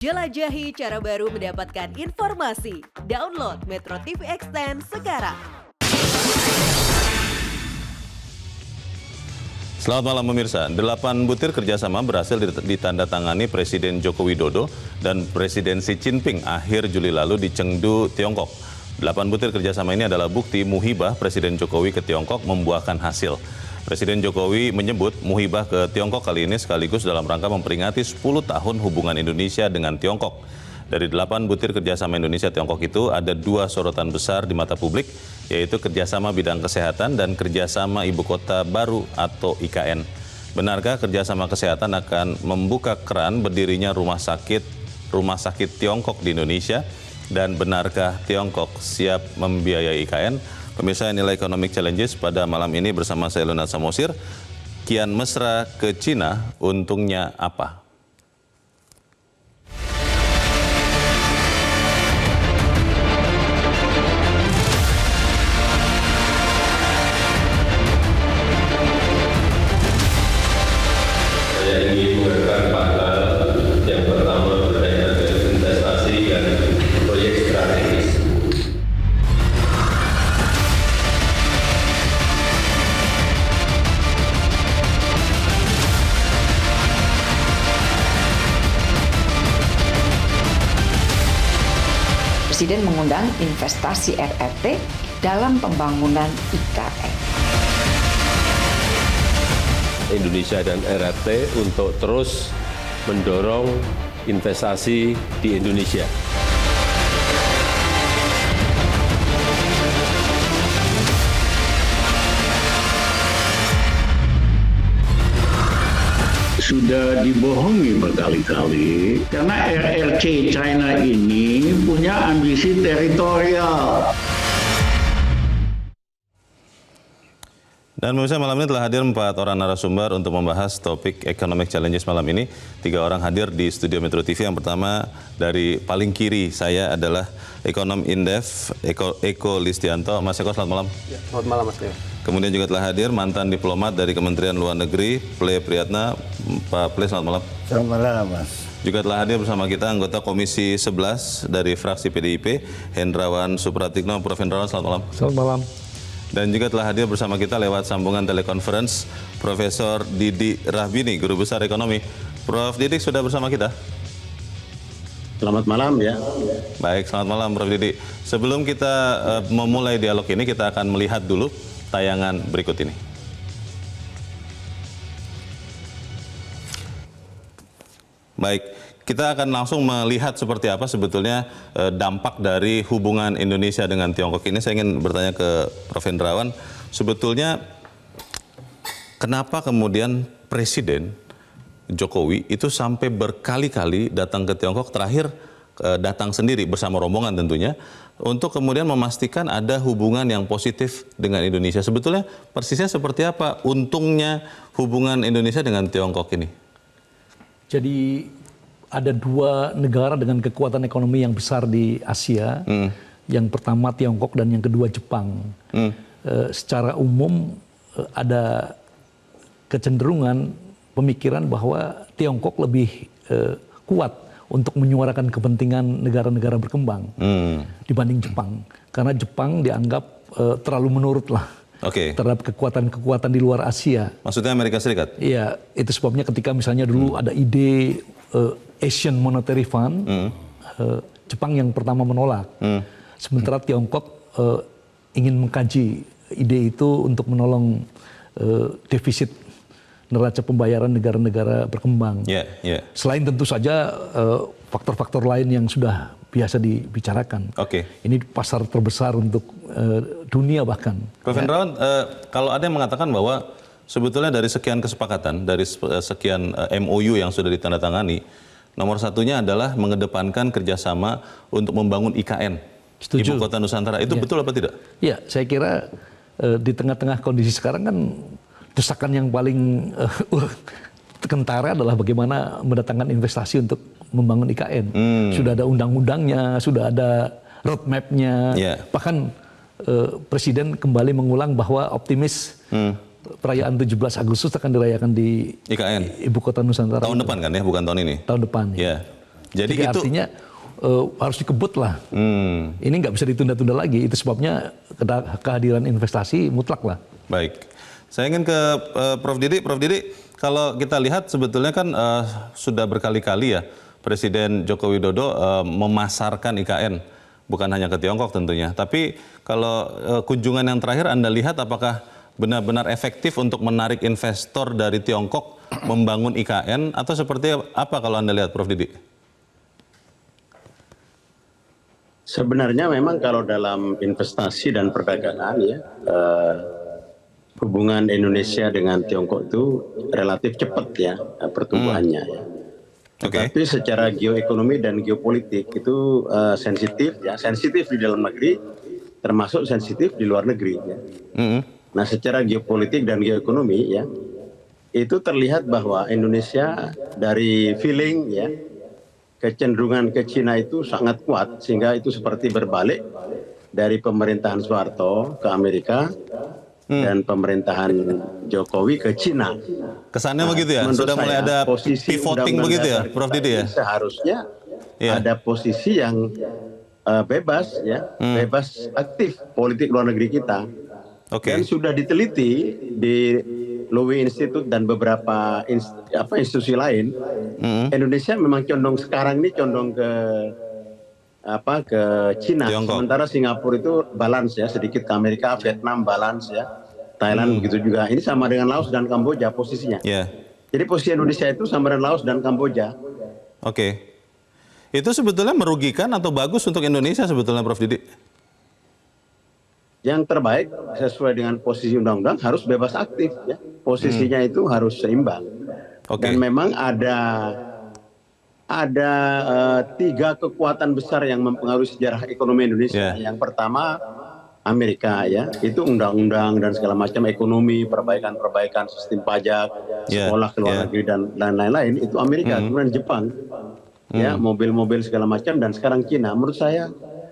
Jelajahi cara baru mendapatkan informasi. Download Metro TV Extend sekarang. Selamat malam pemirsa. 8 butir kerjasama berhasil ditandatangani Presiden Joko Widodo dan Presiden Xi Jinping akhir Juli lalu di Chengdu, Tiongkok. 8 butir kerjasama ini adalah bukti muhibah Presiden Jokowi ke Tiongkok membuahkan hasil. Presiden Jokowi menyebut muhibah ke Tiongkok kali ini sekaligus dalam rangka memperingati 10 tahun hubungan Indonesia dengan Tiongkok. Dari 8 butir kerjasama Indonesia-Tiongkok itu ada 2 sorotan besar di mata publik, yaitu kerjasama bidang kesehatan dan kerjasama ibu kota baru atau IKN. Benarkah kerjasama kesehatan akan membuka keran berdirinya rumah sakit Tiongkok di Indonesia? Dan benarkah Tiongkok siap membiayai IKN? Pemirsa, inilah Economic Challenges pada malam ini bersama saya Leonard Samosir. Kian mesra ke Cina, untungnya apa? Saya ingin mengatakan 4 hal. Yang pertama berkaitan dengan investasi dan proyek strategis. Presiden mengundang investasi RRT dalam pembangunan IKN. Indonesia dan RRT untuk terus mendorong investasi di Indonesia. Sudah dibohongi berkali-kali karena RRC China ini punya ambisi teritorial. Dan pemirsa, malam ini telah hadir 4 orang narasumber untuk membahas topik Economic Challenges malam ini. 3 orang hadir di studio Metro TV. Yang pertama dari paling kiri saya adalah Ekonom Indef, Eko Listianto. Mas Eko, selamat malam. Ya, selamat malam Mas Leo. Kemudian juga telah hadir mantan diplomat dari Kementerian Luar Negeri, Ple Priyatna. Pak Ple, selamat malam. Selamat malam, Mas. Juga telah hadir bersama kita anggota Komisi 11 dari fraksi PDIP, Hendrawan Supratikno. Prof. Hendrawan, selamat malam. Selamat malam. Dan juga telah hadir bersama kita lewat sambungan telekonferensi Profesor Didi Rahbini, Guru Besar Ekonomi. Prof. Didik sudah bersama kita? Selamat malam ya. Baik, selamat malam Prof. Didi. Sebelum kita memulai dialog ini, kita akan melihat dulu tayangan berikut ini. Baik, kita akan langsung melihat seperti apa sebetulnya dampak dari hubungan Indonesia dengan Tiongkok ini. Saya ingin bertanya ke Prof. Hendrawan, sebetulnya kenapa kemudian Presiden Jokowi itu sampai berkali-kali datang ke Tiongkok, terakhir datang sendiri bersama rombongan tentunya, untuk kemudian memastikan ada hubungan yang positif dengan Indonesia. Sebetulnya persisnya seperti apa untungnya hubungan Indonesia dengan Tiongkok ini? Jadi ada 2 negara dengan kekuatan ekonomi yang besar di Asia. Yang pertama Tiongkok dan yang kedua Jepang. Secara umum ada kecenderungan pemikiran bahwa Tiongkok lebih kuat untuk menyuarakan kepentingan negara-negara berkembang dibanding Jepang. Karena Jepang dianggap terlalu menurut lah terhadap kekuatan-kekuatan di luar Asia. Maksudnya Amerika Serikat? Iya, itu sebabnya ketika misalnya dulu ada ide Asian Monetary Fund, Jepang yang pertama menolak. Sementara Tiongkok ingin mengkaji ide itu untuk menolong defisit neraca pembayaran negara-negara berkembang. Selain tentu saja faktor-faktor lain yang sudah biasa dibicarakan. Ini pasar terbesar untuk dunia bahkan. Prof. Hendrawan, kalau ada yang mengatakan bahwa sebetulnya dari sekian kesepakatan, dari sekian MOU yang sudah ditandatangani, nomor satunya adalah mengedepankan kerjasama untuk membangun IKN, Setuju. Ibu Kota Nusantara. Itu betul apa tidak? Ya, saya kira di tengah-tengah kondisi sekarang kan desakan yang paling kentara adalah bagaimana mendatangkan investasi untuk membangun IKN. Sudah ada undang-undangnya, sudah ada roadmap-nya. Bahkan Presiden kembali mengulang bahwa optimis perayaan 17 Agustus akan dirayakan di IKN. Ibu Kota Nusantara. Tahun depan kan ya, bukan tahun ini? Tahun depan. Ya. Jadi itu artinya harus dikebut lah. Ini nggak bisa ditunda-tunda lagi. Itu sebabnya kehadiran investasi mutlak lah. baik. Saya ingin ke Prof. Didi. Prof. Didi, kalau kita lihat sebetulnya kan sudah berkali-kali ya Presiden Joko Widodo memasarkan IKN, bukan hanya ke Tiongkok tentunya. Tapi kalau kunjungan yang terakhir Anda lihat apakah benar-benar efektif untuk menarik investor dari Tiongkok membangun IKN atau seperti apa kalau Anda lihat, Prof. Didi? Sebenarnya memang kalau dalam investasi dan perdagangan ya, hubungan Indonesia dengan Tiongkok itu relatif cepat ya pertumbuhannya. Ya. Tapi secara geoekonomi dan geopolitik itu sensitif ya, sensitif di dalam negeri, termasuk sensitif di luar negeri. Ya. Nah, secara geopolitik dan geoekonomi ya, itu terlihat bahwa Indonesia dari feeling ya, kecenderungan ke Cina itu sangat kuat sehingga itu seperti berbalik dari pemerintahan Soeharto ke Amerika dan pemerintahan Jokowi ke Cina. Kesannya begitu ya? Sudah mulai ada pivoting begitu ya, Prof. Didi ya? Seharusnya ada posisi yang bebas ya, bebas aktif politik luar negeri kita. Dan sudah diteliti di Lowy Institute dan beberapa institusi lain, Indonesia memang sekarang ini condong ke Cina. Tiongkok. Sementara Singapura itu balance ya, sedikit ke Amerika, Vietnam balance ya, Thailand begitu juga. Ini sama dengan Laos dan Kamboja posisinya. Jadi posisi Indonesia itu sama dengan Laos dan Kamboja. Itu sebetulnya merugikan atau bagus untuk Indonesia sebetulnya, Prof. Didi? Yang terbaik sesuai dengan posisi undang-undang harus bebas aktif ya. Posisinya itu harus seimbang. Dan memang ada 3 kekuatan besar yang mempengaruhi sejarah ekonomi Indonesia. Yang pertama Amerika ya, itu undang-undang dan segala macam ekonomi, perbaikan sistem pajak, sekolah ke luar negeri dan lain-lain itu Amerika. Kemudian Jepang ya, mobil-mobil segala macam, dan sekarang Cina. Menurut saya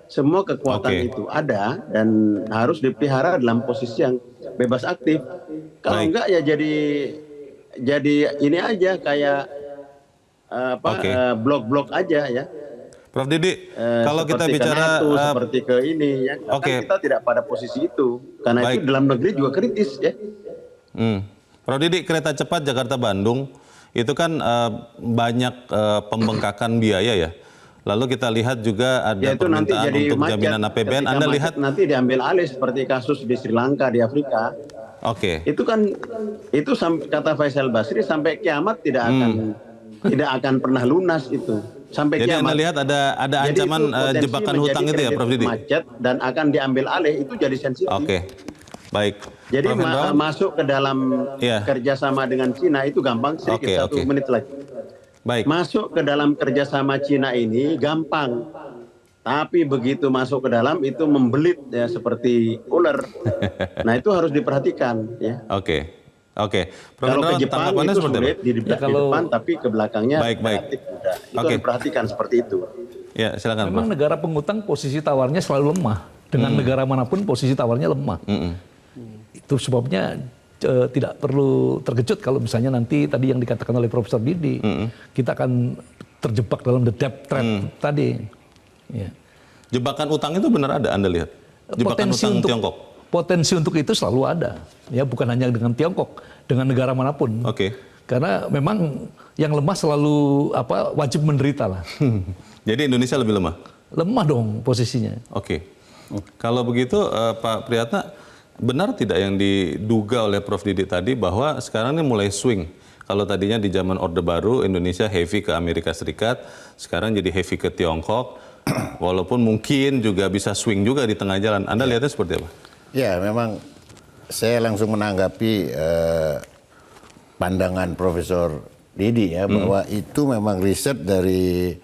semua kekuatan itu ada dan harus dipelihara dalam posisi yang bebas aktif. Kalau enggak ya jadi ini aja kayak blok-blok aja ya. Prof. Didi, kalau kita bicara NATO, seperti ke ini ya, kan kita tidak pada posisi itu karena itu dalam negeri juga kritis ya. Prof. Didi, kereta cepat Jakarta-Bandung itu kan banyak pembengkakan biaya ya. Lalu kita lihat juga ada permintaan untuk jaminan APBN. Anda lihat nanti diambil alih seperti kasus di Sri Lanka, di Afrika. Itu kan itu kata Faisal Basri sampai kiamat tidak akan pernah lunas itu. Sampai jadi kiamat. Anda lihat ada ancaman jebakan hutang itu ya, Prof. Didi? Macet dan akan diambil alih itu jadi sensitif. Baik. Jadi masuk ke dalam kerjasama dengan Cina itu gampang. Sedikit 1 menit lagi. Masuk ke dalam kerjasama Cina ini gampang, tapi begitu masuk ke dalam itu membelit ya seperti ular. Nah itu harus diperhatikan ya. Kalau ke Jepang itu sulit di depan, tapi ke belakangnya relatif mudah. Itu harus diperhatikan seperti itu. Ya, silakan. Memang negara pengutang posisi tawarnya selalu lemah. Dengan negara manapun posisi tawarnya lemah. Itu sebabnya tidak perlu terkejut kalau misalnya nanti tadi yang dikatakan oleh Profesor Didi, kita akan terjebak dalam the debt trap tadi. Jebakan utang itu benar ada, Anda lihat? Jebakan utang Tiongkok? Potensi untuk itu selalu ada, ya bukan hanya dengan Tiongkok, dengan negara manapun. Karena memang yang lemah selalu wajib menderita lah. Jadi Indonesia lebih lemah? Lemah dong posisinya. Kalau begitu Pak Priyatna, benar tidak yang diduga oleh Prof. Didi tadi bahwa sekarang ini mulai swing? Kalau tadinya di zaman Orde Baru Indonesia heavy ke Amerika Serikat, sekarang jadi heavy ke Tiongkok, walaupun mungkin juga bisa swing juga di tengah jalan. Anda lihatnya seperti apa? Ya, memang saya langsung menanggapi pandangan Profesor Didi ya, bahwa itu memang riset dari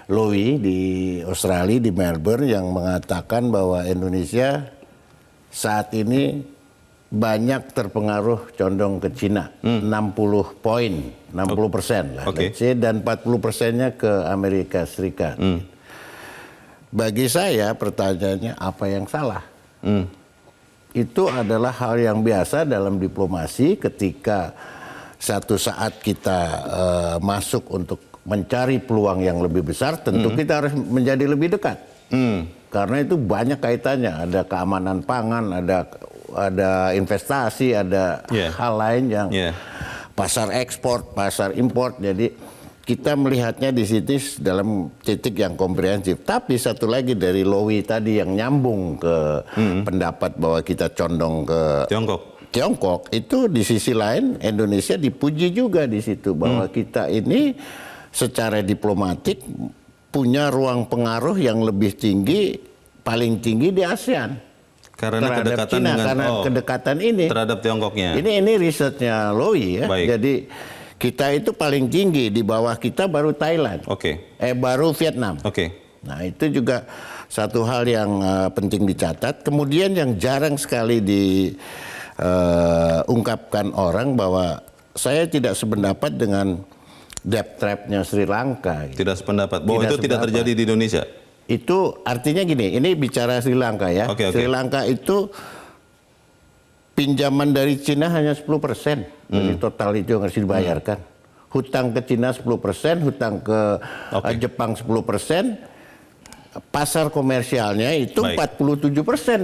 Lowy di Australia, di Melbourne, yang mengatakan bahwa Indonesia saat ini banyak terpengaruh condong ke Cina, 60% lah, dan 40%-nya ke Amerika Serikat. Bagi saya pertanyaannya apa yang salah? Itu adalah hal yang biasa dalam diplomasi ketika satu saat kita masuk untuk mencari peluang yang lebih besar, tentu kita harus menjadi lebih dekat. Karena itu banyak kaitannya, ada keamanan pangan, ada investasi, ada hal lain yang pasar ekspor, pasar impor. Jadi kita melihatnya di sini dalam titik yang komprehensif. Tapi satu lagi dari Lowy tadi yang nyambung ke pendapat bahwa kita condong ke Tiongkok, itu di sisi lain Indonesia dipuji juga di situ bahwa kita ini secara diplomatik punya ruang pengaruh yang lebih tinggi, paling tinggi di ASEAN. Karena kedekatan China, dengan karena kedekatan ini terhadap Tiongkoknya. Ini risetnya Lowy ya. Baik. Jadi kita itu paling tinggi, di bawah kita baru Thailand. Baru Vietnam. Nah, itu juga satu hal yang penting dicatat. Kemudian yang jarang sekali diungkapkan orang bahwa saya tidak sependapat dengan debt trap-nya Sri Lanka. Tidak sependapat. Bahwa itu tidak terjadi di Indonesia. Itu artinya gini, ini bicara Sri Lanka ya. Sri Lanka itu pinjaman dari Cina hanya 10% dari total itu yang harus dibayarkan. Hutang ke Cina 10%, hutang ke Jepang 10%. Pasar komersialnya itu 47%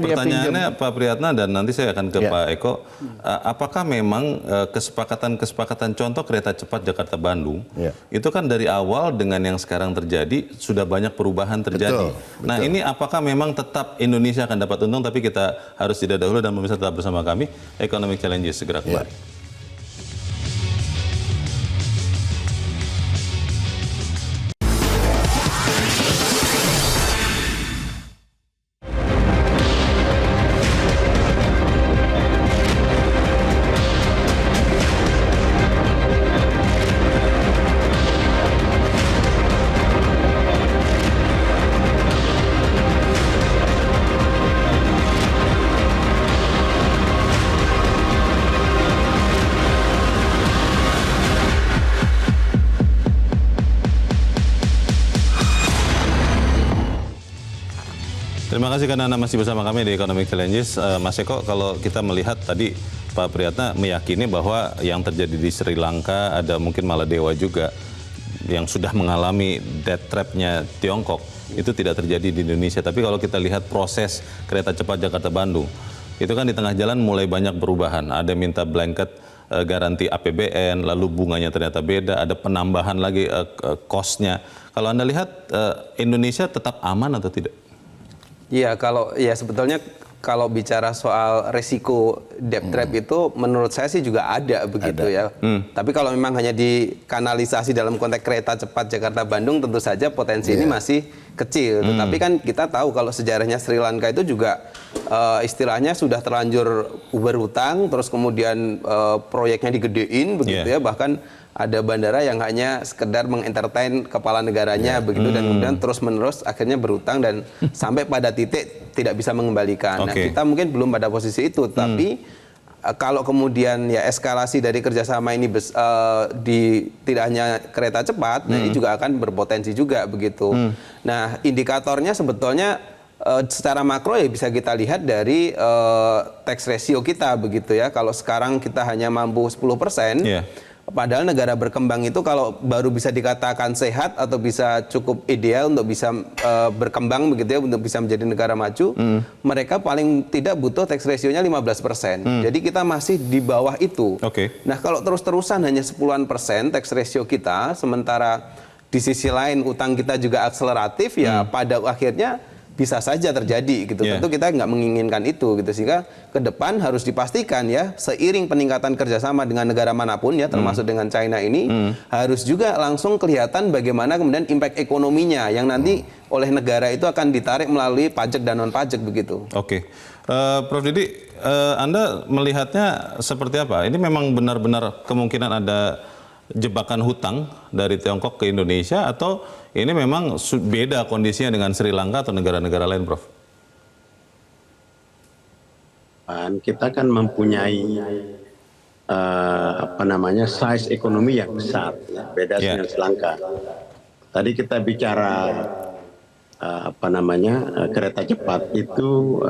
dia pinjam. Pertanyaannya Pak Priyatna, dan nanti saya akan ke Pak Eko, apakah memang kesepakatan contoh kereta cepat Jakarta-Bandung itu kan dari awal dengan yang sekarang terjadi sudah banyak perubahan terjadi. Nah ini apakah memang tetap Indonesia akan dapat untung, tapi kita harus jeda dahulu dan pemirsa tetap bersama kami. Economic Challenges segera kembali. Terima kasih karena Anda masih bersama kami di Economic Challenges. Mas Eko, kalau kita melihat tadi Pak Priyatna meyakini bahwa yang terjadi di Sri Lanka, ada mungkin Maladewa juga yang sudah mengalami debt trap-nya Tiongkok, itu tidak terjadi di Indonesia. Tapi kalau kita lihat proses kereta cepat Jakarta-Bandung, itu kan di tengah jalan mulai banyak perubahan. Ada minta blanket garansi APBN, lalu bunganya ternyata beda, ada penambahan lagi cost-nya. Kalau Anda lihat Indonesia tetap aman atau tidak? Iya, sebetulnya kalau bicara soal resiko debt trap itu menurut saya sih juga ada begitu ya. Tapi kalau memang hanya dikanalisasi dalam konteks kereta cepat Jakarta-Bandung, tentu saja potensi ini masih kecil. Tetapi kan kita tahu kalau sejarahnya Sri Lanka itu juga istilahnya sudah terlanjur berhutang, terus kemudian proyeknya digedein begitu ya, bahkan ada bandara yang hanya sekedar mengentertain kepala negaranya begitu, dan kemudian terus-menerus akhirnya berhutang dan sampai pada titik tidak bisa mengembalikan. Nah, kita mungkin belum pada posisi itu, tapi kalau kemudian ya eskalasi dari kerjasama ini tidak hanya kereta cepat, nah ini juga akan berpotensi juga begitu. Nah, indikatornya sebetulnya secara makro ya bisa kita lihat dari tax ratio kita begitu ya. Kalau sekarang kita hanya mampu 10%, padahal negara berkembang itu kalau baru bisa dikatakan sehat atau bisa cukup ideal untuk bisa berkembang begitu ya, untuk bisa menjadi negara maju, mereka paling tidak butuh tax ratio-nya 15%. Jadi kita masih di bawah itu. Nah, kalau terus-terusan hanya 10% tax ratio kita, sementara di sisi lain utang kita juga akseleratif, ya pada akhirnya bisa saja terjadi gitu. Tentu kita nggak menginginkan itu gitu, sehingga ke depan harus dipastikan ya, seiring peningkatan kerjasama dengan negara manapun ya, termasuk dengan China ini, harus juga langsung kelihatan bagaimana kemudian impact ekonominya yang nanti oleh negara itu akan ditarik melalui pajak dan non pajak begitu. Prof Didi, Anda melihatnya seperti apa? Ini memang benar-benar kemungkinan ada jebakan hutang dari Tiongkok ke Indonesia, atau ini memang beda kondisinya dengan Sri Lanka atau negara-negara lain, Prof? Kita kan mempunyai size ekonomi yang besar, ya, beda dengan Sri Lanka. Tadi kita bicara kereta cepat itu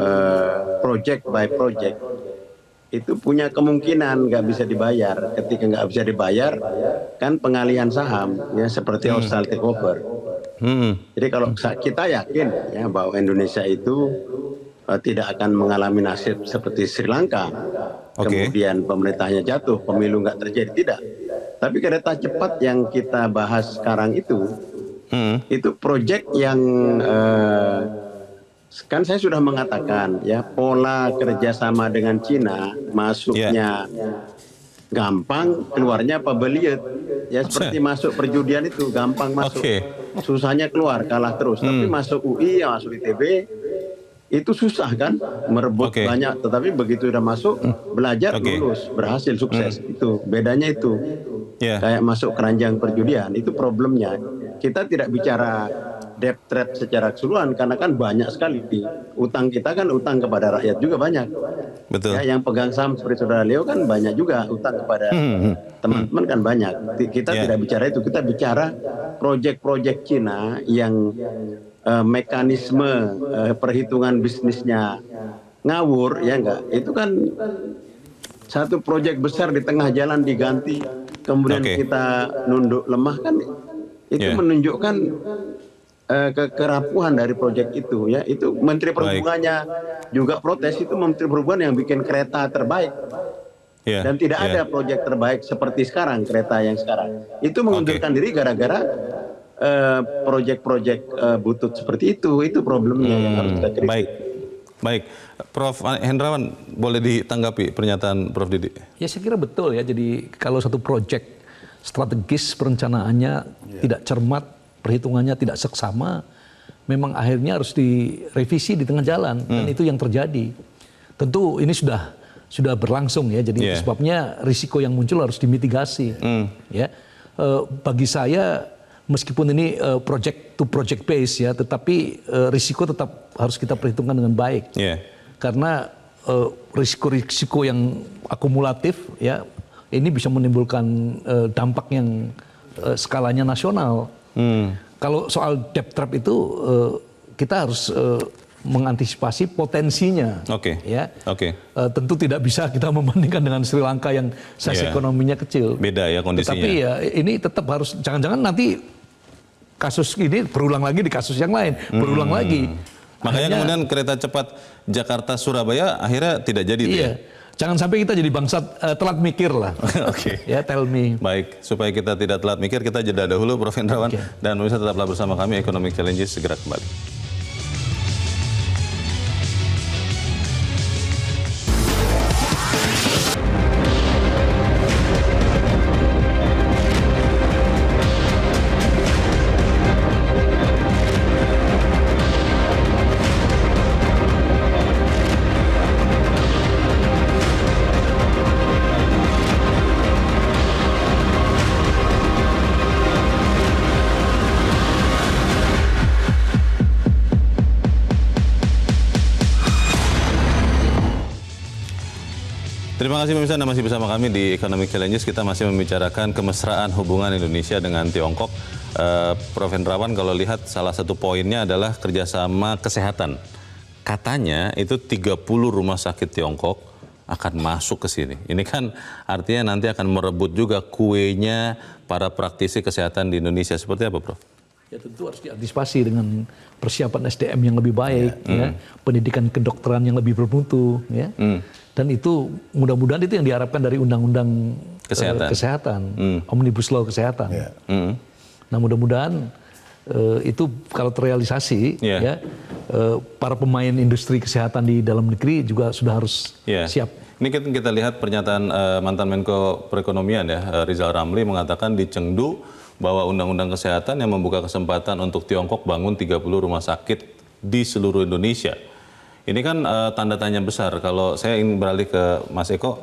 project by project. itu punya kemungkinan nggak bisa dibayar. Ketika nggak bisa dibayar, kan pengalihan saham ya seperti hostile takeover. Jadi kalau kita yakin ya bahwa Indonesia itu tidak akan mengalami nasib seperti Sri Lanka, kemudian pemerintahnya jatuh, pemilu nggak terjadi, tidak. Tapi kereta cepat yang kita bahas sekarang itu proyek yang kan saya sudah mengatakan ya, pola kerjasama dengan Cina masuknya gampang, keluarnya pabeliet ya, seperti masuk perjudian itu gampang masuk, susahnya keluar, kalah terus. Tapi masuk UI, masuk ITB itu susah kan, merebut banyak, tetapi begitu udah masuk belajar lulus, berhasil, sukses. Itu bedanya itu. Kayak masuk keranjang perjudian, itu problemnya. Kita tidak bicara debt trap secara keseluruhan karena kan banyak sekali utang kita, kan utang kepada rakyat juga banyak. Betul. Ya, yang pegang saham seperti saudara Leo kan banyak juga utang kepada teman-teman kan banyak. Kita tidak bicara itu, kita bicara proyek-proyek Cina yang mekanisme perhitungan bisnisnya ngawur, ya enggak? Itu kan satu proyek besar di tengah jalan diganti, kemudian kita nunduk lemah, kan itu menunjukkan kerapuhan dari proyek itu ya. Itu Menteri Perhubungannya juga protes, itu Menteri Perhubungan yang bikin kereta terbaik. Dan tidak ada proyek terbaik seperti sekarang, kereta yang sekarang. Itu mengundurkan diri gara-gara proyek-proyek butut seperti itu problemnya yang harus kita kritik. Baik, Prof. Hendrawan, boleh ditanggapi pernyataan Prof. Didi? Ya, saya kira betul ya. Jadi kalau satu proyek strategis perencanaannya tidak cermat, perhitungannya tidak seksama, memang akhirnya harus direvisi di tengah jalan, dan itu yang terjadi. Tentu ini sudah berlangsung ya. Jadi itu sebabnya risiko yang muncul harus dimitigasi. Ya, bagi saya, meskipun ini project to project base ya, tetapi risiko tetap harus kita perhitungkan dengan baik. Karena risiko-risiko yang akumulatif ya, ini bisa menimbulkan dampak yang skalanya nasional. Kalau soal debt trap itu kita harus mengantisipasi potensinya. Ya. Tentu tidak bisa kita membandingkan dengan Sri Lanka yang size ekonominya kecil. Beda ya kondisinya. Tapi ya ini tetap harus, jangan-jangan nanti kasus ini berulang lagi di kasus yang lain, berulang lagi. Makanya kemudian kereta cepat Jakarta-Surabaya akhirnya tidak jadi. Jangan sampai kita jadi bangsa telat mikir lah. Ya, tell me. Baik, supaya kita tidak telat mikir, kita jeda dahulu, Prof. Hendrawan. Dan pemirsa tetaplah bersama kami, Economic Challenges segera kembali. Terima kasih pemirsa, Anda masih bersama kami di Economic Challenges. Kita masih membicarakan kemesraan hubungan Indonesia dengan Tiongkok. Prof. Hendrawan, kalau lihat salah satu poinnya adalah kerjasama kesehatan. Katanya itu 30 rumah sakit Tiongkok akan masuk ke sini. Ini kan artinya nanti akan merebut juga kuenya para praktisi kesehatan di Indonesia. Seperti apa, Prof? Ya, tentu harus diantisipasi dengan persiapan SDM yang lebih baik, ya, pendidikan kedokteran yang lebih bermutu, ya. Dan itu mudah-mudahan itu yang diharapkan dari undang-undang kesehatan, Omnibus Law kesehatan. Nah, mudah-mudahan itu kalau terrealisasi, ya, para pemain industri kesehatan di dalam negeri juga sudah harus siap. Ini kita lihat pernyataan mantan Menko Perekonomian ya, Rizal Ramli mengatakan di Chengdu bahwa undang-undang kesehatan yang membuka kesempatan untuk Tiongkok bangun 30 rumah sakit di seluruh Indonesia. Ini kan tanda tanya besar. Kalau saya ingin beralih ke Mas Eko,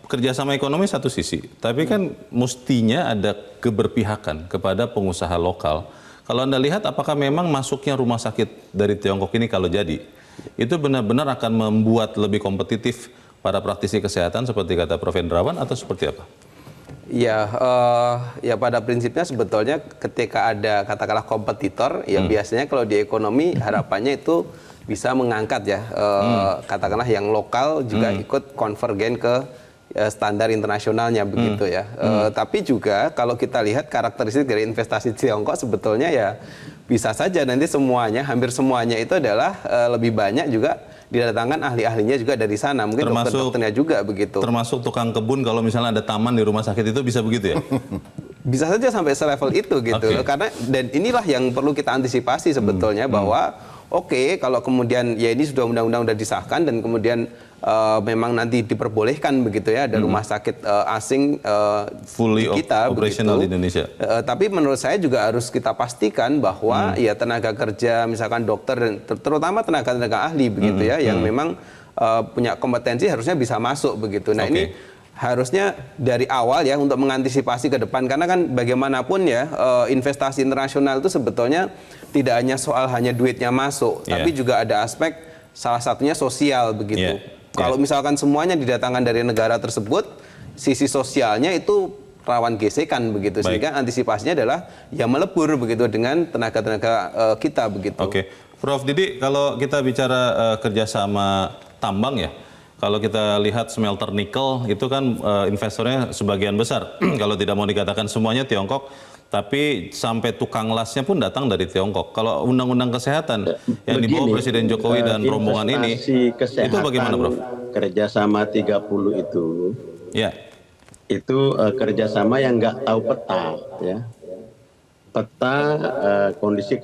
kerjasama ekonomi satu sisi, tapi kan mestinya ada keberpihakan kepada pengusaha lokal. Kalau Anda lihat, apakah memang masuknya rumah sakit dari Tiongkok ini kalau jadi, itu benar-benar akan membuat lebih kompetitif para praktisi kesehatan seperti kata Prof. Hendrawan, atau seperti apa? Ya, ya pada prinsipnya sebetulnya ketika ada katakanlah kompetitor, ya biasanya kalau di ekonomi harapannya itu bisa mengangkat ya katakanlah yang lokal juga ikut konvergen ke standar internasionalnya begitu ya. Tapi juga kalau kita lihat karakteristik dari investasi Tiongkok sebetulnya ya bisa saja nanti semuanya, hampir semuanya itu adalah lebih banyak juga didatangkan ahli-ahlinya juga dari sana. Mungkin dokter-dokternya juga begitu. Termasuk tukang kebun kalau misalnya ada taman di rumah sakit itu bisa begitu ya? Bisa saja sampai selevel itu gitu. Karena dan inilah yang perlu kita antisipasi sebetulnya bahwa oke, kalau kemudian ya ini sudah undang-undang sudah disahkan dan kemudian memang nanti diperbolehkan begitu ya ada rumah sakit asing fully kita operational begitu. di Indonesia. Tapi menurut saya juga harus kita pastikan bahwa ya tenaga kerja misalkan dokter dan terutama tenaga-tenaga ahli begitu ya yang memang punya kompetensi harusnya bisa masuk begitu. Nah ini harusnya dari awal ya untuk mengantisipasi ke depan karena kan bagaimanapun ya investasi internasional itu sebetulnya tidak hanya soal hanya duitnya masuk tapi juga ada aspek salah satunya sosial begitu. Kalau misalkan semuanya didatangkan dari negara tersebut, sisi sosialnya itu rawan gesekan begitu. Sehingga antisipasinya adalah ya melebur begitu dengan tenaga-tenaga kita begitu. Prof Didi, kalau kita bicara kerjasama tambang ya, kalau kita lihat smelter nikel itu kan investornya sebagian besar, kalau tidak mau dikatakan semuanya Tiongkok, tapi sampai tukang lasnya pun datang dari Tiongkok. Kalau undang-undang kesehatan yang dibawa Presiden Jokowi dan rombongan ini, itu bagaimana, Prof? Kerjasama 30 itu, itu kerjasama yang nggak tahu peta, ya. Peta kondisi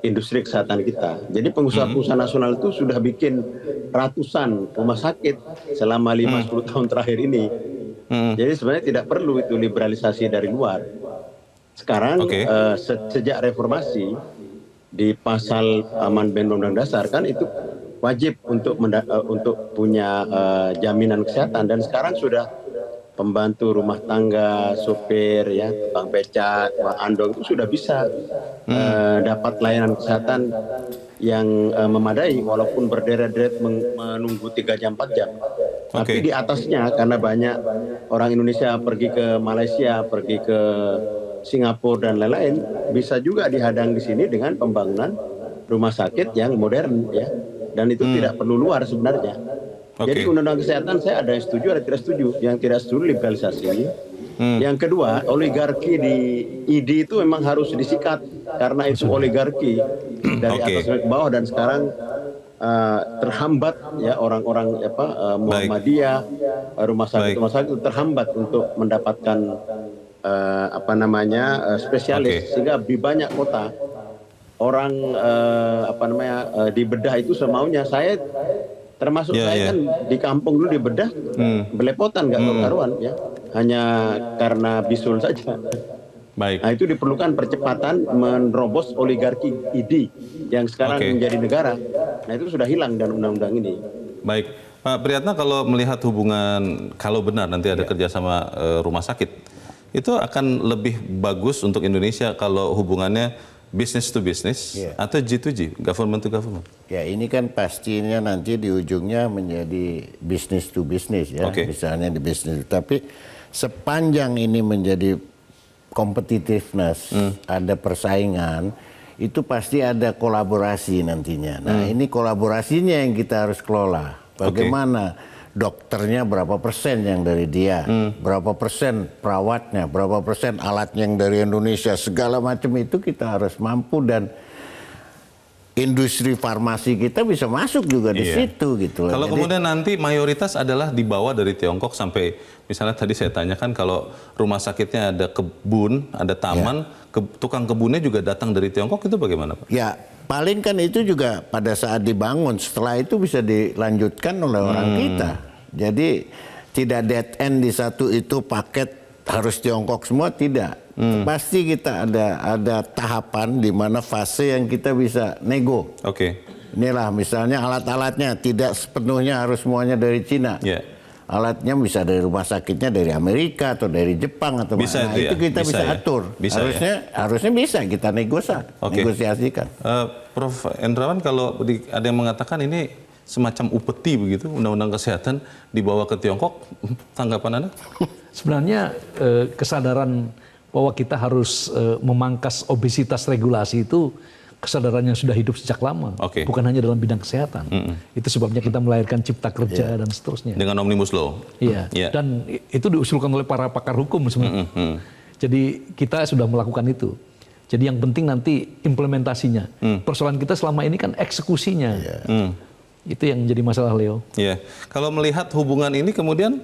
industri kesehatan kita. Jadi pengusaha-pengusaha nasional itu sudah bikin ratusan rumah sakit selama 5-10 tahun terakhir ini. Jadi sebenarnya tidak perlu itu liberalisasi dari luar. Sekarang sejak reformasi di pasal Amandemen Undang-Undang Dasar kan itu wajib untuk punya jaminan kesehatan dan sekarang sudah pembantu rumah tangga, sopir, ya, tukang becak, tukang andong itu sudah bisa dapat layanan kesehatan yang memadai walaupun berderet-deret menunggu 3 jam 4 jam. Tapi di atasnya karena banyak orang Indonesia pergi ke Malaysia, pergi ke Singapura dan lain-lain, bisa juga dihadang di sini dengan pembangunan rumah sakit yang modern ya. Dan itu tidak perlu luar sebenarnya. Jadi undang-undang kesehatan saya ada yang setuju, ada yang tidak setuju. Yang tidak setuju liberalisasi. Yang kedua, oligarki di ID itu memang harus disikat karena itu oligarki dari atas ke bawah dan sekarang terhambat ya orang-orang Muhammadiyah, rumah sakit itu terhambat untuk mendapatkan spesialis sehingga di banyak kota orang dibedah itu semaunya. Saya termasuk saya kan di kampung dulu dibedah belepotan nggak karuan ya, hanya karena bisul saja. Nah itu diperlukan percepatan menerobos oligarki ID yang sekarang menjadi negara. Nah itu sudah hilang dalam undang-undang ini. Baik, Pak Priyatna, kalau melihat hubungan, kalau benar nanti ada kerjasama rumah sakit, itu akan lebih bagus untuk Indonesia kalau hubungannya business to business atau G2G, government to government? Ya ini kan pastinya nanti di ujungnya menjadi business to business ya, misalnya di bisnis. Tapi sepanjang ini menjadi competitiveness, ada persaingan, itu pasti ada kolaborasi nantinya. Nah ini kolaborasinya yang kita harus kelola. Bagaimana dokternya berapa persen yang dari dia, berapa persen perawatnya, berapa persen alat yang dari Indonesia, segala macam itu kita harus mampu dan industri farmasi kita bisa masuk juga di situ gitu. Kalau kemudian nanti mayoritas adalah dibawa dari Tiongkok sampai misalnya tadi saya tanyakan kalau rumah sakitnya ada kebun, ada taman, tukang kebunnya juga datang dari Tiongkok, itu bagaimana Pak? Ya paling kan itu juga pada saat dibangun, setelah itu bisa dilanjutkan oleh orang kita. Jadi tidak dead end di satu itu paket harus Tiongkok semua, tidak. Pasti kita ada tahapan di mana fase yang kita bisa nego. Inilah misalnya alat-alatnya tidak sepenuhnya harus semuanya dari Cina. Alatnya bisa dari rumah sakitnya dari Amerika atau dari Jepang atau bisa mana. Itu kita bisa atur. Harusnya bisa kita negosiasikan. Prof. Endrawan, kalau ada yang mengatakan ini semacam upeti begitu, undang-undang kesehatan dibawa ke Tiongkok, tanggapan Anda? Sebenarnya kesadaran bahwa kita harus memangkas obesitas regulasi itu kesadarannya sudah hidup sejak lama, Oke. bukan hanya dalam bidang kesehatan. Itu sebabnya kita melahirkan Cipta Kerja dan seterusnya. Dengan Omnibus Law. Iya. Iya. Dan itu diusulkan oleh para pakar hukum sebenarnya. Jadi kita sudah melakukan itu. Jadi yang penting nanti implementasinya. Persoalan kita selama ini kan eksekusinya. Itu yang jadi masalah, Leo. Ya, kalau melihat hubungan ini kemudian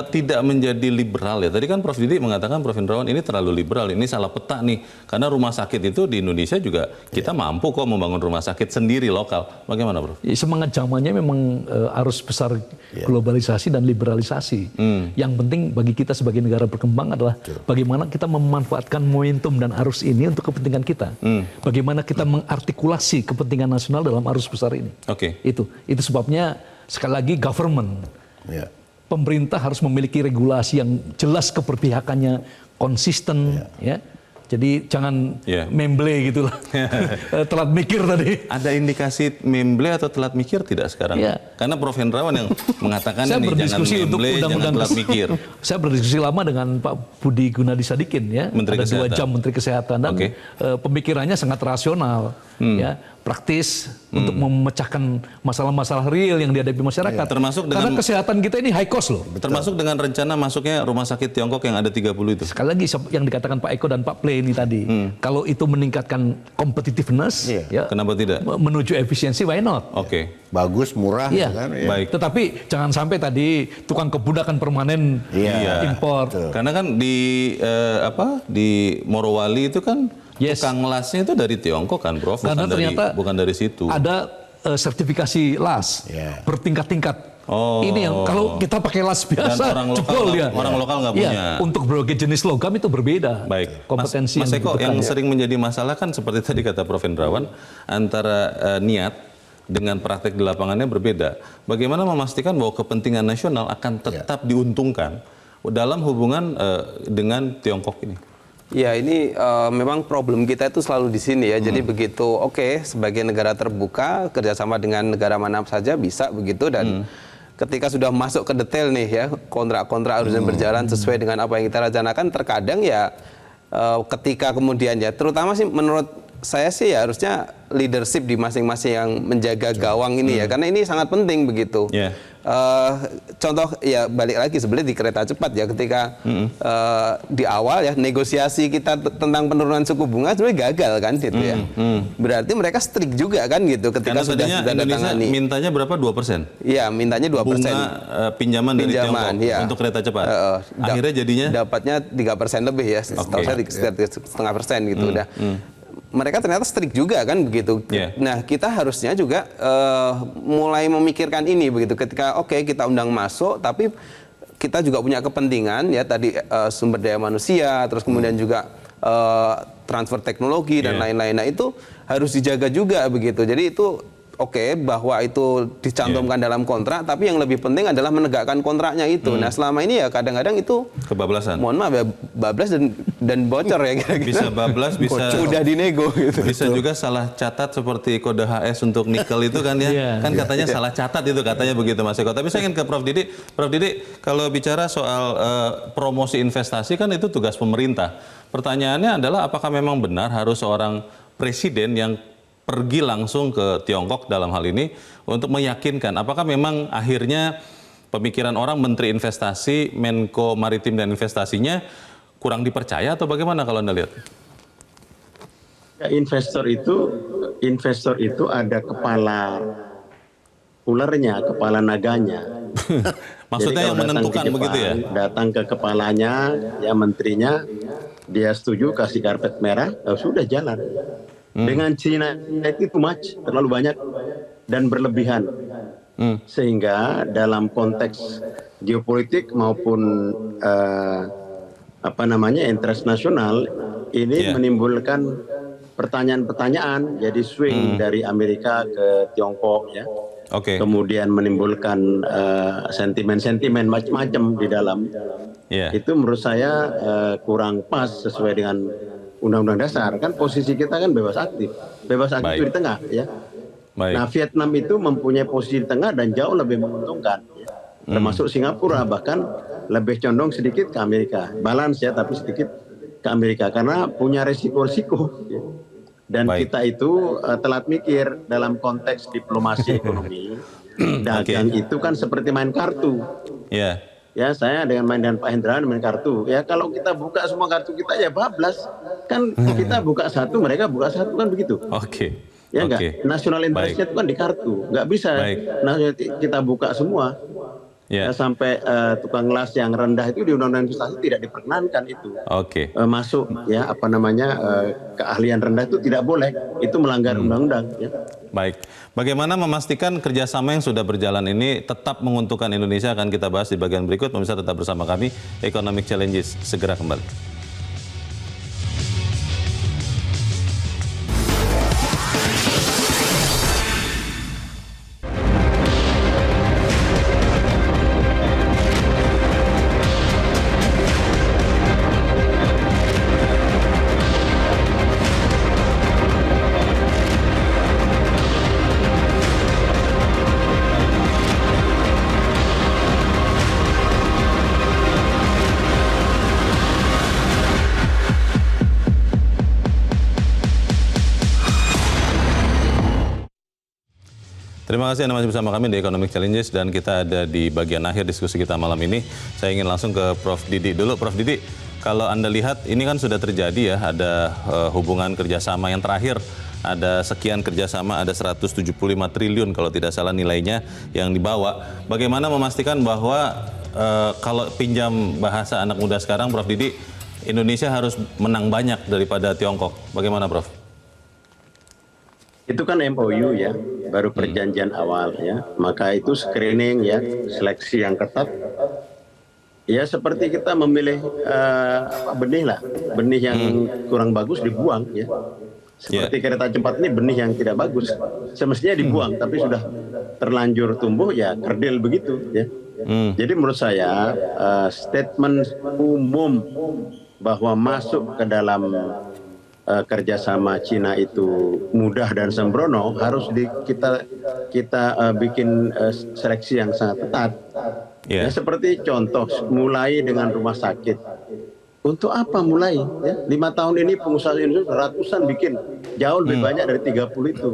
tidak menjadi liberal ya. Tadi kan Prof. Didi mengatakan, Prof. Indrawan, ini terlalu liberal, ini salah peta nih. Karena rumah sakit itu di Indonesia juga kita mampu kok membangun rumah sakit sendiri lokal. Bagaimana, Prof? Ya, semangat zamannya memang arus besar globalisasi dan liberalisasi. Yang penting bagi kita sebagai negara berkembang adalah bagaimana kita memanfaatkan momentum dan arus ini untuk kepentingan kita. Bagaimana kita mengartikulasi kepentingan nasional dalam arus besar ini. Oke. Itu sebabnya sekali lagi government. Pemerintah harus memiliki regulasi yang jelas keberpihakannya, konsisten, ya. Jadi jangan memble gitu lah. Telat mikir tadi. Ada indikasi memble atau telat mikir tidak sekarang? Ya. Karena Prof. Hendrawan yang mengatakan Saya ini jangan berdiskusi untuk memble, jangan undang-undang telat mikir. Saya berdiskusi lama dengan Pak Budi Gunadisadikin ya. Menteri Ada 2 Kesehatan. jam Menteri Kesehatan dan pemikirannya sangat rasional, ya, praktis untuk memecahkan masalah-masalah real yang dihadapi masyarakat. Termasuk Karena dengan- kesehatan kita ini high cost loh. Termasuk dengan rencana masuknya rumah sakit Tiongkok yang ada 30 itu. Sekali lagi yang dikatakan Pak Eko dan Pak Play ini tadi, kalau itu meningkatkan competitiveness, ya, Kenapa tidak? menuju efisiensi, why not? Oke. Bagus, murah, Iya. kan? Baik. Tetapi jangan sampai tadi tukang kebun akan permanen impor. Karena kan di Morowali itu kan tukang lasnya itu dari Tiongkok kan, Prof. Karena ternyata bukan dari situ. ada sertifikasi las bertingkat-tingkat. Oh. Ini yang kalau kita pakai las biasa, orang lokal jebol dia. orang lokal nggak Iya, punya. untuk berbagai jenis logam itu berbeda. Baik, Kompetensi Mas Eko, yang dibutuhkan. sering menjadi masalah kan seperti tadi kata Prof. Hendrawan, antara niat dengan praktek di lapangannya berbeda. Bagaimana memastikan bahwa kepentingan nasional akan tetap diuntungkan dalam hubungan dengan Tiongkok ini? Ya, ini memang problem kita itu selalu di sini ya. Jadi begitu sebagai negara terbuka kerjasama dengan negara mana saja bisa begitu, dan ketika sudah masuk ke detail nih ya, kontrak-kontrak harus berjalan sesuai dengan apa yang kita rencanakan. Terkadang ya ketika kemudian ya, terutama sih menurut saya sih ya harusnya leadership di masing-masing yang menjaga gawang ini ya, karena ini sangat penting begitu. Contoh ya balik lagi sebenarnya di kereta cepat ya, ketika di awal ya negosiasi kita tentang penurunan suku bunga sebenarnya gagal kan gitu ya. Berarti mereka strict juga kan gitu ketika Karena tadinya Indonesia mintanya berapa? 2%? Iya, mintanya 2%. Bunga pinjaman dari Tiongkok untuk kereta cepat. Akhirnya jadinya? Dapatnya 3% lebih ya, setahu saya sekitar 0,5% gitu udah. Mereka ternyata strict juga kan begitu. Nah, kita harusnya juga mulai memikirkan ini begitu. Ketika kita undang masuk, tapi kita juga punya kepentingan ya tadi sumber daya manusia, terus kemudian juga transfer teknologi dan lain-lain. Nah, itu harus dijaga juga begitu. Jadi itu bahwa itu dicantumkan dalam kontrak, tapi yang lebih penting adalah menegakkan kontraknya itu. Nah, selama ini ya kadang-kadang itu kebablasan. Mohon maaf ya, bablas dan bocor ya kira-kira. Bisa bablas, bisa udah dinego gitu. Bisa juga salah catat seperti kode HS untuk nikel itu kan ya. Kan katanya salah catat itu katanya begitu, Mas Eko. Tapi saya ingin ke Prof. Didi. Prof. Didi, kalau bicara soal promosi investasi kan itu tugas pemerintah. Pertanyaannya adalah apakah memang benar harus seorang presiden yang pergi langsung ke Tiongkok dalam hal ini untuk meyakinkan apakah memang akhirnya pemikiran orang Menteri Investasi, Menko Maritim dan Investasinya kurang dipercaya atau bagaimana kalau Anda lihat? Ya, investor itu ada kepala ulernya, kepala naganya. Maksudnya yang menentukan begitu ya? Datang ke kepalanya, ya menterinya, dia setuju kasih karpet merah, sudah jalan. Dengan Cina itu too much, terlalu banyak dan berlebihan. Sehingga dalam konteks geopolitik maupun interest nasional ini menimbulkan pertanyaan-pertanyaan, jadi swing dari Amerika ke Tiongkok ya. Kemudian menimbulkan sentimen-sentimen macam-macam di dalam. Itu menurut saya kurang pas sesuai dengan Undang-Undang Dasar. Kan posisi kita kan bebas aktif itu di tengah ya. Nah, Vietnam itu mempunyai posisi di tengah dan jauh lebih menguntungkan ya. Termasuk Singapura, bahkan lebih condong sedikit ke Amerika, balance ya, tapi sedikit ke Amerika karena punya resiko-resiko ya. Dan Baik. kita itu telat mikir dalam konteks diplomasi ekonomi. Dagang itu kan seperti main kartu. Ya. Ya, saya dengan Pak Hendrawan main kartu. Ya, kalau kita buka semua kartu kita ya bablas. Kan kita buka satu, mereka buka satu, kan begitu. Oke. Ya enggak, Oke. national interestnya itu kan di kartu. Nggak bisa kita buka semua. Ya. Ya, sampai tukang las yang rendah itu di undang-undang investasi tidak diperkenankan itu. Oke. Masuk ya keahlian rendah itu tidak boleh. Itu melanggar undang-undang ya. Baik. Bagaimana memastikan kerjasama yang sudah berjalan ini tetap menguntungkan Indonesia akan kita bahas di bagian berikut. Pemirsa tetap bersama kami. Economic Challenges segera kembali. Terima kasih Anda masih bersama kami di Economic Challenges dan kita ada di bagian akhir diskusi kita malam ini. Saya ingin langsung ke Prof. Didi dulu. Prof. Didi, kalau Anda lihat ini kan sudah terjadi ya, ada hubungan kerjasama yang terakhir. Ada sekian kerjasama, ada 175 triliun kalau tidak salah nilainya yang dibawa. Bagaimana memastikan bahwa kalau pinjam bahasa anak muda sekarang, Prof. Didi, Indonesia harus menang banyak daripada Tiongkok. Bagaimana, Prof? Itu kan MOU ya, baru perjanjian awal ya. Maka itu screening ya, seleksi yang ketat. Ya seperti kita memilih benih lah, benih yang kurang bagus dibuang ya. Seperti kereta cepat ini benih yang tidak bagus, semestinya dibuang, tapi sudah terlanjur tumbuh ya kerdil begitu ya. Jadi menurut saya statement umum bahwa masuk ke dalam kerjasama Cina itu mudah dan sembrono harus kita bikin seleksi yang sangat ketat. Ya, seperti contoh mulai dengan rumah sakit. Untuk apa mulai? Ya, 5 tahun ini pengusaha Indonesia ratusan bikin, jauh lebih banyak dari 30 itu.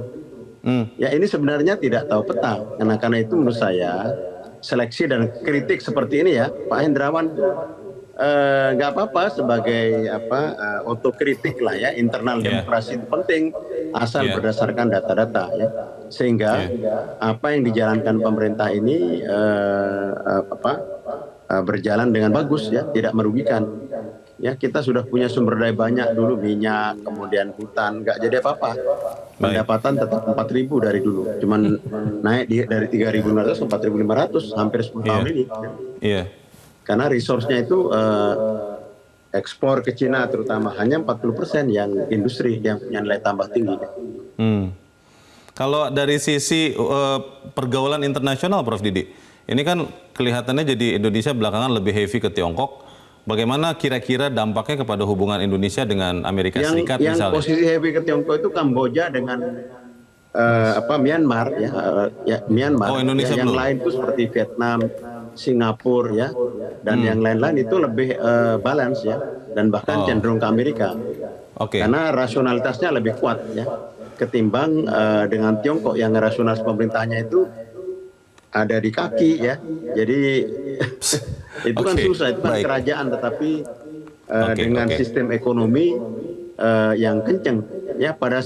Ya ini sebenarnya tidak tahu peta. Karena itu menurut saya seleksi dan kritik seperti ini ya, Pak Hendrawan itu nggak apa-apa sebagai otokritik lah ya, internal demokrasi itu penting asal berdasarkan data-data ya, sehingga apa yang dijalankan pemerintah ini berjalan dengan bagus ya, tidak merugikan ya. Kita sudah punya sumber daya banyak dulu, minyak, kemudian hutan, nggak jadi apa-apa. Pendapatan tetap 4.000 dari dulu, cuman naik dari 3.500 ke 4.500 hampir 10 tahun ini. Karena resource-nya itu ekspor ke Cina terutama hanya 40% yang industri yang punya nilai tambah tinggi. Kalau dari sisi pergaulan internasional, Prof. Didi, ini kan kelihatannya jadi Indonesia belakangan lebih heavy ke Tiongkok. Bagaimana kira-kira dampaknya kepada hubungan Indonesia dengan Amerika Serikat misalnya? Yang posisi heavy ke Tiongkok itu Kamboja dengan Myanmar ya, Myanmar. Oh, Indonesia ya, yang lain itu seperti Vietnam, Singapura ya, dan yang lain-lain itu lebih balance ya, dan bahkan cenderung ke Amerika. Karena rasionalitasnya lebih kuat ya, ketimbang dengan Tiongkok yang rasionalitas pemerintahnya itu ada di kaki ya. Jadi itu kan susah, itu kan kerajaan, tetapi dengan sistem ekonomi yang kencang ya, pada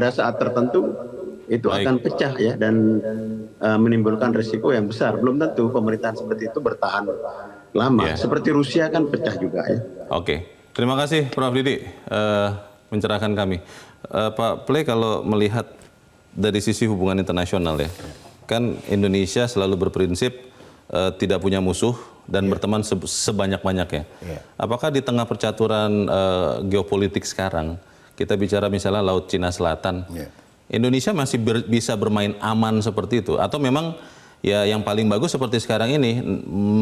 saat tertentu itu akan pecah ya, dan menimbulkan risiko yang besar. Belum tentu pemerintahan seperti itu bertahan lama. Seperti Rusia kan pecah juga ya. Terima kasih Prof. Didi mencerahkan kami. Pak Play, kalau melihat dari sisi hubungan internasional ya, kan Indonesia selalu berprinsip tidak punya musuh dan berteman sebanyak-banyaknya. Apakah di tengah percaturan geopolitik sekarang, kita bicara misalnya Laut Cina Selatan, Indonesia masih bisa bermain aman seperti itu? Atau memang ya yang paling bagus seperti sekarang ini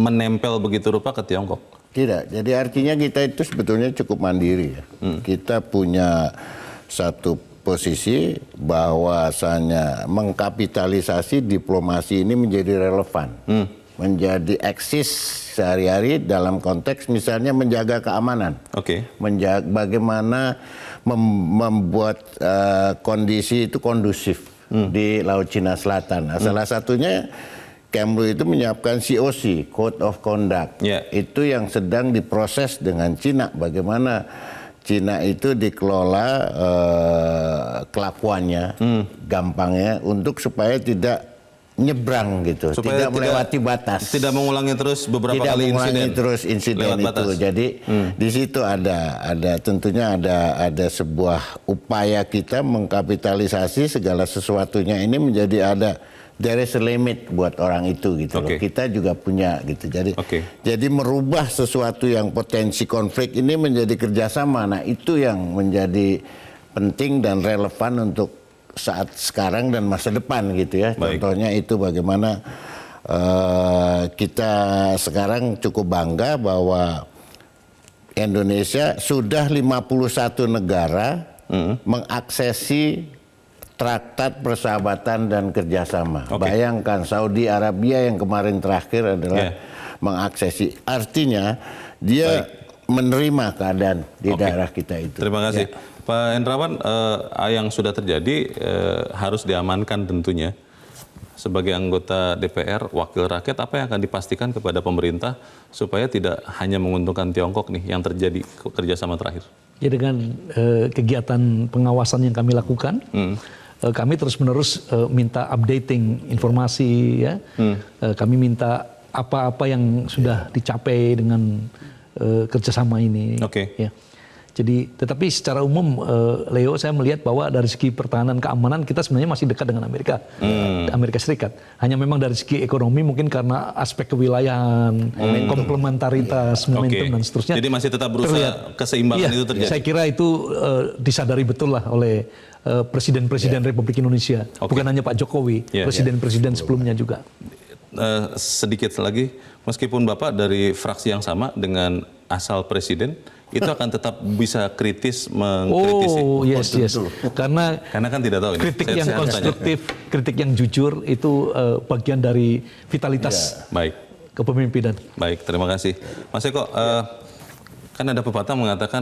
menempel begitu rupa ke Tiongkok? Tidak, jadi artinya kita itu sebetulnya cukup mandiri ya. Kita punya satu posisi bahwasanya mengkapitalisasi diplomasi ini menjadi relevan. menjadi eksis sehari-hari dalam konteks misalnya menjaga keamanan. Menjaga bagaimana membuat kondisi itu kondusif di Laut Cina Selatan. Nah, salah satunya Kemlu itu menyiapkan COC, Code of Conduct. Itu yang sedang diproses dengan Cina. Bagaimana Cina itu dikelola kelakuannya, gampangnya, untuk supaya tidak nyebrang gitu, supaya tidak melewati batas, tidak mengulangi terus beberapa kali insiden itu. Jadi di situ ada tentunya ada sebuah upaya kita mengkapitalisasi segala sesuatunya ini menjadi ada there is a limit buat orang itu gitu loh. Kita juga punya gitu. Jadi merubah sesuatu yang potensi konflik ini menjadi kerjasama. Nah, itu yang menjadi penting dan relevan untuk saat sekarang dan masa depan gitu ya. Contohnya itu bagaimana kita sekarang cukup bangga bahwa Indonesia sudah 51 negara mengaksesi Traktat Persahabatan dan Kerjasama. Bayangkan Saudi Arabia yang kemarin terakhir adalah mengaksesi. Artinya dia menerima keadaan di daerah kita itu. Terima kasih. Pak Hendrawan, yang sudah terjadi harus diamankan tentunya. Sebagai anggota DPR, wakil rakyat, apa yang akan dipastikan kepada pemerintah supaya tidak hanya menguntungkan Tiongkok nih yang terjadi kerjasama terakhir? Ya, dengan kegiatan pengawasan yang kami lakukan, kami terus-menerus minta updating informasi, ya. Kami minta apa-apa yang sudah dicapai dengan kerjasama ini. Ya. Jadi, tetapi secara umum, Leo, saya melihat bahwa dari segi pertahanan keamanan kita sebenarnya masih dekat dengan Amerika Serikat. Hanya memang dari segi ekonomi mungkin karena aspek kewilayahan, komplementaritas, momentum dan seterusnya. Jadi masih tetap berusaha keseimbangan itu terjadi. Saya kira itu disadari betul lah oleh presiden-presiden Republik Indonesia. Bukan hanya Pak Jokowi, presiden-presiden sebelumnya juga. Sedikit lagi, meskipun Bapak dari fraksi yang sama dengan asal presiden, itu akan tetap bisa kritis mengkritisi. Yes. Karena kan tidak tahu ini. Kritik yang konstruktif, kritik yang jujur itu bagian dari vitalitas kepemimpinan. Baik, terima kasih. Mas Eko, kan ada pepatah mengatakan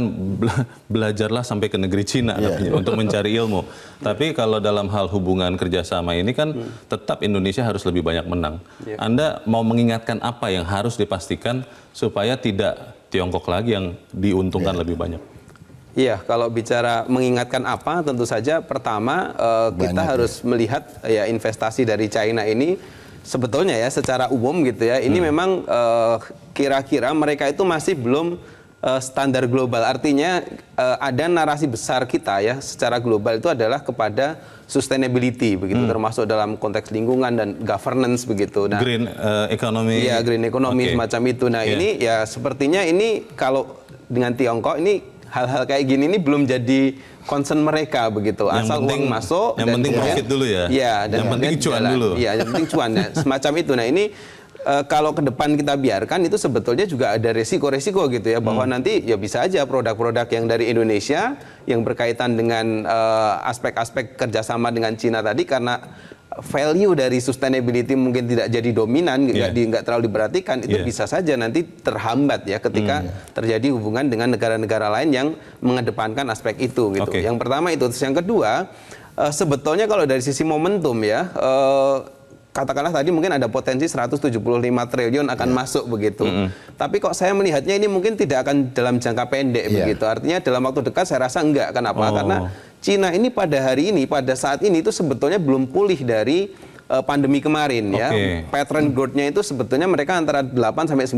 belajarlah sampai ke negeri Cina untuk mencari ilmu. Tapi kalau dalam hal hubungan kerjasama ini kan tetap Indonesia harus lebih banyak menang. Anda mau mengingatkan apa yang harus dipastikan supaya tidak Tiongkok lagi yang diuntungkan lebih banyak? Iya, kalau bicara mengingatkan apa, tentu saja pertama kita harus melihat ya investasi dari China ini sebetulnya ya secara umum gitu ya, ini memang kira-kira mereka itu masih belum standar global. Artinya ada narasi besar kita ya secara global itu adalah kepada sustainability begitu, termasuk dalam konteks lingkungan dan governance begitu. Nah, green economy. Iya, green economy semacam itu. Nah, ini ya sepertinya ini kalau dengan Tiongkok ini hal-hal kayak gini ini belum jadi concern mereka begitu. Asal uang masuk yang penting profit dulu ya. Iya, dan yang penting cuan dulu. Iya, yang penting cuan ya, semacam itu. Nah, ini kalau ke depan kita biarkan itu sebetulnya juga ada resiko-resiko gitu ya, bahwa nanti ya bisa aja produk-produk yang dari Indonesia yang berkaitan dengan aspek-aspek kerjasama dengan Cina tadi, karena value dari sustainability mungkin tidak jadi dominan, nggak terlalu diperhatikan, itu bisa saja nanti terhambat ya ketika terjadi hubungan dengan negara-negara lain yang mengedepankan aspek itu gitu. Yang pertama itu. Terus yang kedua, sebetulnya kalau dari sisi momentum ya, katakanlah tadi mungkin ada potensi 175 triliun akan masuk begitu. Tapi kok saya melihatnya ini mungkin tidak akan dalam jangka pendek begitu. Artinya dalam waktu dekat saya rasa enggak. Kenapa? Karena Cina ini pada hari ini, pada saat ini itu sebetulnya belum pulih dari pandemi kemarin ya. Pattern growth-nya itu sebetulnya mereka antara 8-9%.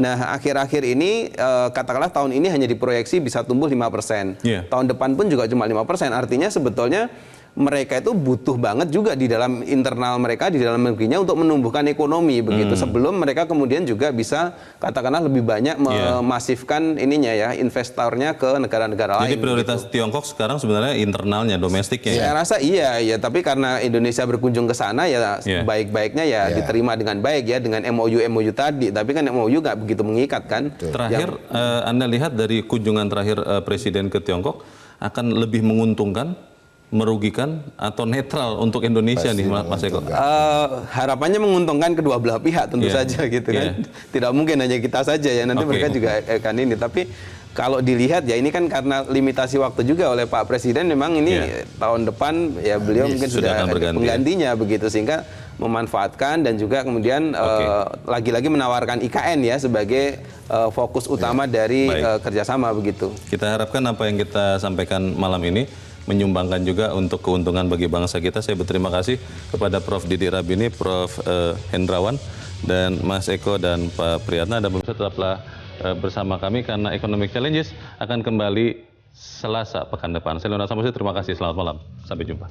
Nah, akhir-akhir ini katakanlah tahun ini hanya diproyeksi bisa tumbuh 5%. Tahun depan pun juga cuma 5%. Artinya sebetulnya mereka itu butuh banget juga di dalam internal mereka, di dalam negerinya untuk menumbuhkan ekonomi begitu, sebelum mereka kemudian juga bisa katakanlah lebih banyak memasifkan ininya ya, investornya ke negara-negara lain. Jadi prioritas begitu. Tiongkok sekarang sebenarnya internalnya, domestiknya. Saya rasa iya, tapi karena Indonesia berkunjung ke sana ya baik-baiknya ya diterima dengan baik ya, dengan MOU tadi, tapi kan MOU nggak begitu mengikat kan. Terakhir Anda lihat dari kunjungan terakhir Presiden ke Tiongkok akan lebih menguntungkan merugikan atau netral untuk Indonesia nih Mas Eko? Harapannya menguntungkan kedua belah pihak tentu saja gitu kan. Tidak mungkin hanya kita saja ya, nanti mereka juga akan ini. Tapi kalau dilihat ya ini kan karena limitasi waktu juga oleh Pak Presiden, memang ini tahun depan ya beliau mungkin sudah ada penggantinya begitu, sehingga memanfaatkan dan juga kemudian lagi-lagi menawarkan IKN ya sebagai fokus utama dari kerjasama begitu. Kita harapkan apa yang kita sampaikan malam ini menyumbangkan juga untuk keuntungan bagi bangsa kita. Saya berterima kasih kepada Prof. Didi Rabini, Prof. Hendrawan, dan Mas Eko dan Pak Priyatna. Dan pemirsa tetaplah bersama kami karena Economic Challenges akan kembali Selasa pekan depan. Saya Leonard Samosir, terima kasih. Selamat malam. Sampai jumpa.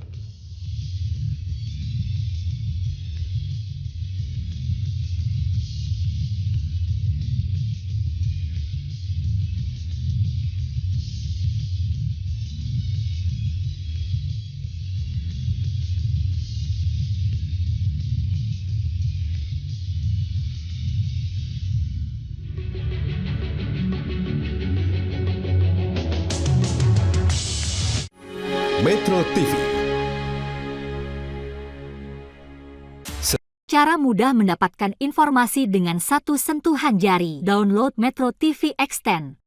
Metro TV. Cara mudah mendapatkan informasi dengan satu sentuhan jari. Download Metro TV Extend.